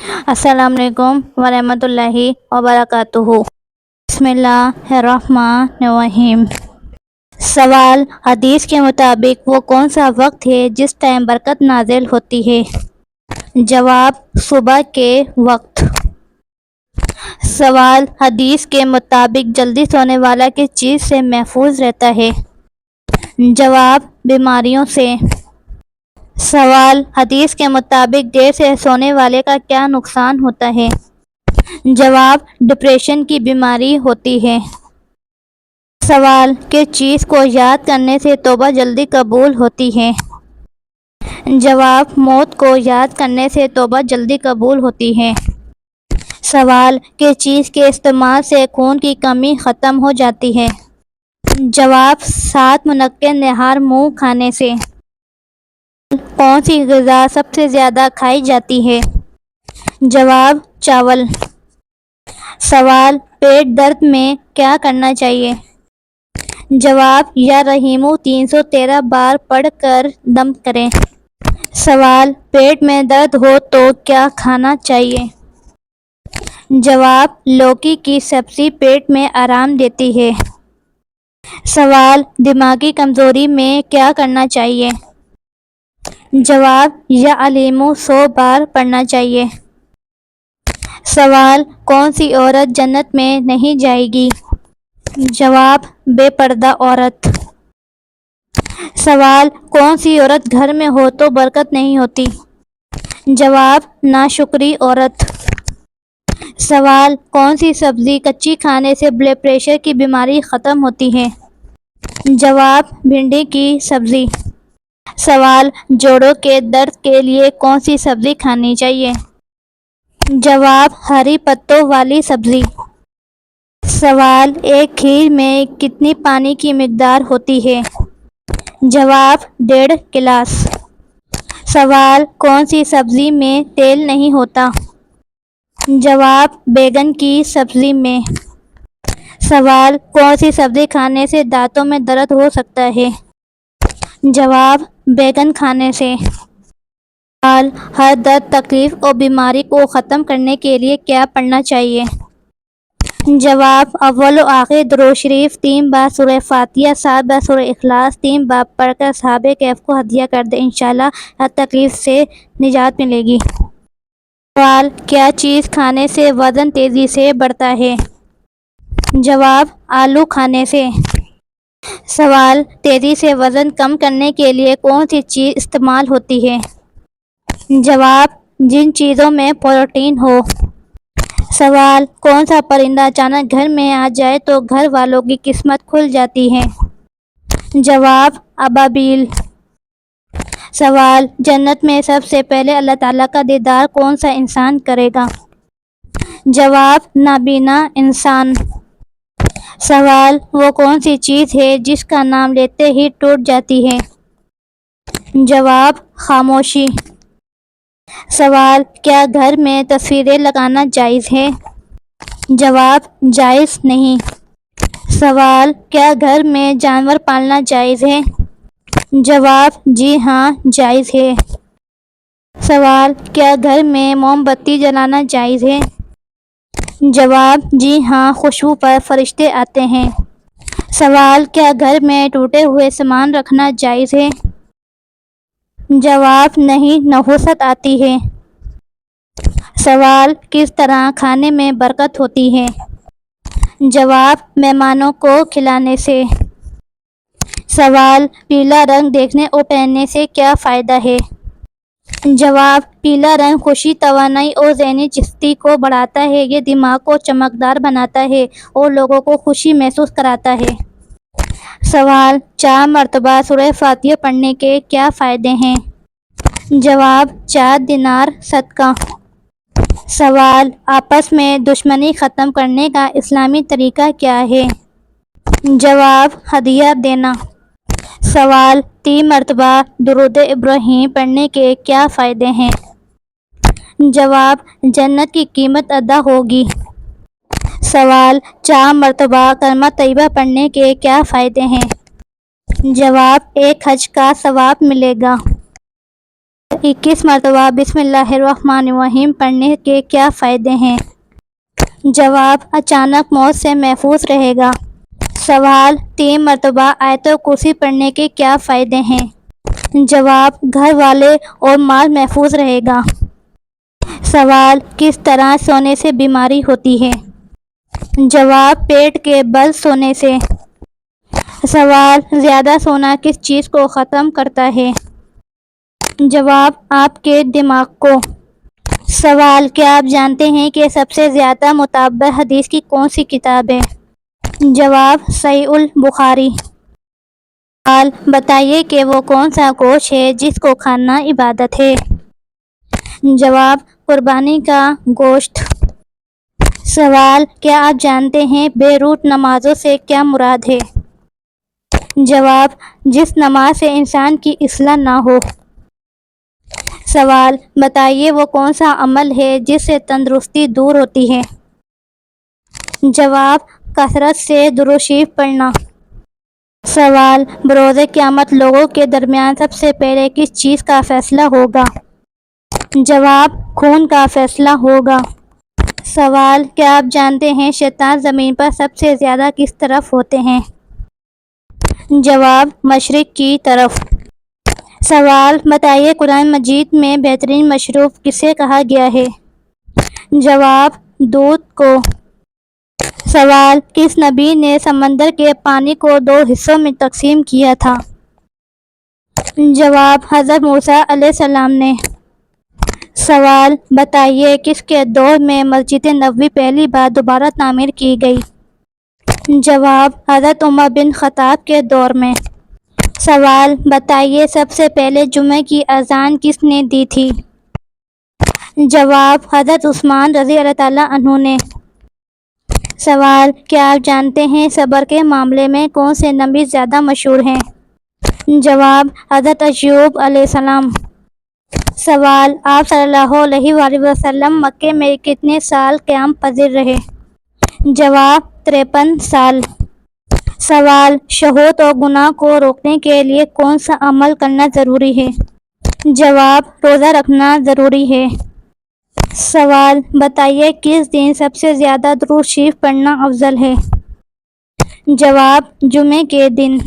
السلام علیکم ورحمۃ اللہ وبرکاتہ۔ بسم اللہ الرحمن الرحیم۔ سوال: حدیث کے مطابق وہ کون سا وقت ہے جس ٹائم برکت نازل ہوتی ہے؟ جواب: صبح کے وقت۔ سوال: حدیث کے مطابق جلدی سونے والا کس چیز سے محفوظ رہتا ہے؟ جواب: بیماریوں سے۔ سوال: حدیث کے مطابق دیر سے سونے والے کا کیا نقصان ہوتا ہے؟ جواب: ڈپریشن کی بیماری ہوتی ہے۔ سوال: کس چیز کو یاد کرنے سے توبہ جلدی قبول ہوتی ہے؟ جواب: موت کو یاد کرنے سے توبہ جلدی قبول ہوتی ہے۔ سوال: کس چیز کے استعمال سے خون کی کمی ختم ہو جاتی ہے؟ جواب: 7 منقع نہار منہ کھانے سے۔ کون سی غذا سب سے زیادہ کھائی جاتی ہے؟ جواب: چاول۔ سوال: پیٹ درد میں کیا کرنا چاہیے؟ جواب: یا رحیم 313 بار پڑھ کر دم کریں۔ سوال: پیٹ میں درد ہو تو کیا کھانا چاہیے؟ جواب: لوکی کی سبزی پیٹ میں آرام دیتی ہے۔ سوال: دماغی کمزوری میں کیا کرنا چاہیے؟ جواب: یا علیم 100 بار پڑھنا چاہیے۔ سوال: کون سی عورت جنت میں نہیں جائے گی؟ جواب: بے پردہ عورت۔ سوال: کون سی عورت گھر میں ہو تو برکت نہیں ہوتی؟ جواب: ناشکری عورت۔ سوال: کون سی سبزی کچی کھانے سے بلڈ پریشر کی بیماری ختم ہوتی ہے؟ جواب: بھنڈی کی سبزی۔ سوال: جوڑوں کے درد کے لیے کون سی سبزی کھانی چاہیے؟ جواب: ہری پتوں والی سبزی۔ سوال: ایک کھیر میں کتنی پانی کی مقدار ہوتی ہے؟ جواب: 1.5 گلاس۔ سوال: کون سی سبزی میں تیل نہیں ہوتا؟ جواب: بیگن کی سبزی میں۔ سوال: کون سی سبزی کھانے سے دانتوں میں درد ہو سکتا ہے؟ جواب: بیگن کھانے سے۔ سوال: ہر درد، تکلیف اور بیماری کو ختم کرنے کے لیے کیا پڑھنا چاہیے؟ جواب: اول و آخر درود شریف، 3 بار سورہ فاتحہ، 7 بار سورہ اخلاص، 3 بار پڑھ کر اصحاب کہف کو ہدیہ کر دیں، انشاءاللہ ہر تکلیف سے نجات ملے گی۔ سوال: کیا چیز کھانے سے وزن تیزی سے بڑھتا ہے؟ جواب: آلو کھانے سے۔ سوال: تیزی سے وزن کم کرنے کے لیے کون سی چیز استعمال ہوتی ہے؟ جواب: جن چیزوں میں پروٹین ہو۔ سوال: کون سا پرندہ اچانک گھر میں آ جائے تو گھر والوں کی قسمت کھل جاتی ہے؟ جواب: ابابیل۔ سوال: جنت میں سب سے پہلے اللہ تعالیٰ کا دیدار کون سا انسان کرے گا؟ جواب: نابینا انسان۔ سوال: وہ کون سی چیز ہے جس کا نام لیتے ہی ٹوٹ جاتی ہے؟ جواب: خاموشی۔ سوال: کیا گھر میں تصویریں لگانا جائز ہے؟ جواب: جائز نہیں۔ سوال: کیا گھر میں جانور پالنا جائز ہے؟ جواب: جی ہاں، جائز ہے۔ سوال: کیا گھر میں موم بتی جلانا جائز ہے؟ جواب: جی ہاں، خوشبو پر فرشتے آتے ہیں۔ سوال: کیا گھر میں ٹوٹے ہوئے سامان رکھنا جائز ہے؟ جواب: نہیں، نحوست آتی ہے۔ سوال: کس طرح کھانے میں برکت ہوتی ہے؟ جواب: مہمانوں کو کھلانے سے۔ سوال: پیلا رنگ دیکھنے اور پہننے سے کیا فائدہ ہے؟ جواب: پیلا رنگ خوشی، توانائی اور ذہنی چستی کو بڑھاتا ہے۔ یہ دماغ کو چمکدار بناتا ہے اور لوگوں کو خوشی محسوس کراتا ہے۔ سوال: 4 مرتبہ سورہ فاتحہ پڑھنے کے کیا فائدے ہیں؟ جواب: 4 دینار صدقہ۔ سوال: آپس میں دشمنی ختم کرنے کا اسلامی طریقہ کیا ہے؟ جواب: ہدیہ دینا۔ سوال: 3 مرتبہ درود ابراہیم پڑھنے کے کیا فائدے ہیں؟ جواب: جنت کی قیمت ادا ہوگی۔ سوال: 4 مرتبہ کلمہ طیبہ پڑھنے کے کیا فائدے ہیں؟ جواب: 1 حج کا ثواب ملے گا۔ 21 مرتبہ بسم اللہ الرحمن الرحیم پڑھنے کے کیا فائدے ہیں؟ جواب: اچانک موت سے محفوظ رہے گا۔ سوال: 3 مرتبہ آیت الکرسی پڑھنے کے کیا فائدے ہیں؟ جواب: گھر والے اور مال محفوظ رہے گا۔ سوال: کس طرح سونے سے بیماری ہوتی ہے؟ جواب: پیٹ کے بل سونے سے۔ سوال: زیادہ سونا کس چیز کو ختم کرتا ہے؟ جواب: آپ کے دماغ کو۔ سوال: کیا آپ جانتے ہیں کہ سب سے زیادہ معتبر حدیث کی کون سی کتاب ہے؟ جواب: صحیح البخاری۔ سوال: بتائیے کہ وہ کون سا گوشت ہے جس کو کھانا عبادت ہے؟ جواب: قربانی کا گوشت۔ سوال: کیا آپ جانتے ہیں بے روح نمازوں سے کیا مراد ہے؟ جواب: جس نماز سے انسان کی اصلاح نہ ہو۔ سوال: بتائیے وہ کون سا عمل ہے جس سے تندرستی دور ہوتی ہے؟ جواب: کثرت سے درود شریف پڑھنا۔ سوال: بروز قیامت لوگوں کے درمیان سب سے پہلے کس چیز کا فیصلہ ہوگا؟ جواب: خون کا فیصلہ ہوگا۔ سوال: کیا آپ جانتے ہیں شیطان زمین پر سب سے زیادہ کس طرف ہوتے ہیں؟ جواب: مشرق کی طرف۔ سوال: بتائیے قرآن مجید میں بہترین مشروب کسے کہا گیا ہے؟ جواب: دودھ کو۔ سوال: کس نبی نے سمندر کے پانی کو 2 حصوں میں تقسیم کیا تھا؟ جواب: حضرت موسیٰ علیہ السلام نے۔ سوال: بتائیے کس کے دور میں مسجد نبوی پہلی بار دوبارہ تعمیر کی گئی؟ جواب: حضرت عمر بن خطاب کے دور میں۔ سوال: بتائیے سب سے پہلے جمعے کی اذان کس نے دی تھی؟ جواب: حضرت عثمان رضی اللہ تعالیٰ عنہ نے۔ سوال: کیا آپ جانتے ہیں صبر کے معاملے میں کون سے نبی زیادہ مشہور ہیں؟ جواب: حضرت ایوب علیہ السلام۔ سوال: آپ صلی اللہ علیہ وآلہ وسلم مکے میں کتنے سال قیام پذیر رہے؟ جواب: 53 سال۔ سوال: شہوت اور گناہ کو روکنے کے لیے کون سا عمل کرنا ضروری ہے؟ جواب: روزہ رکھنا ضروری ہے۔ سوال: بتائیے کس دن سب سے زیادہ درود شریف پڑھنا افضل ہے؟ جواب: جمعے کے دن۔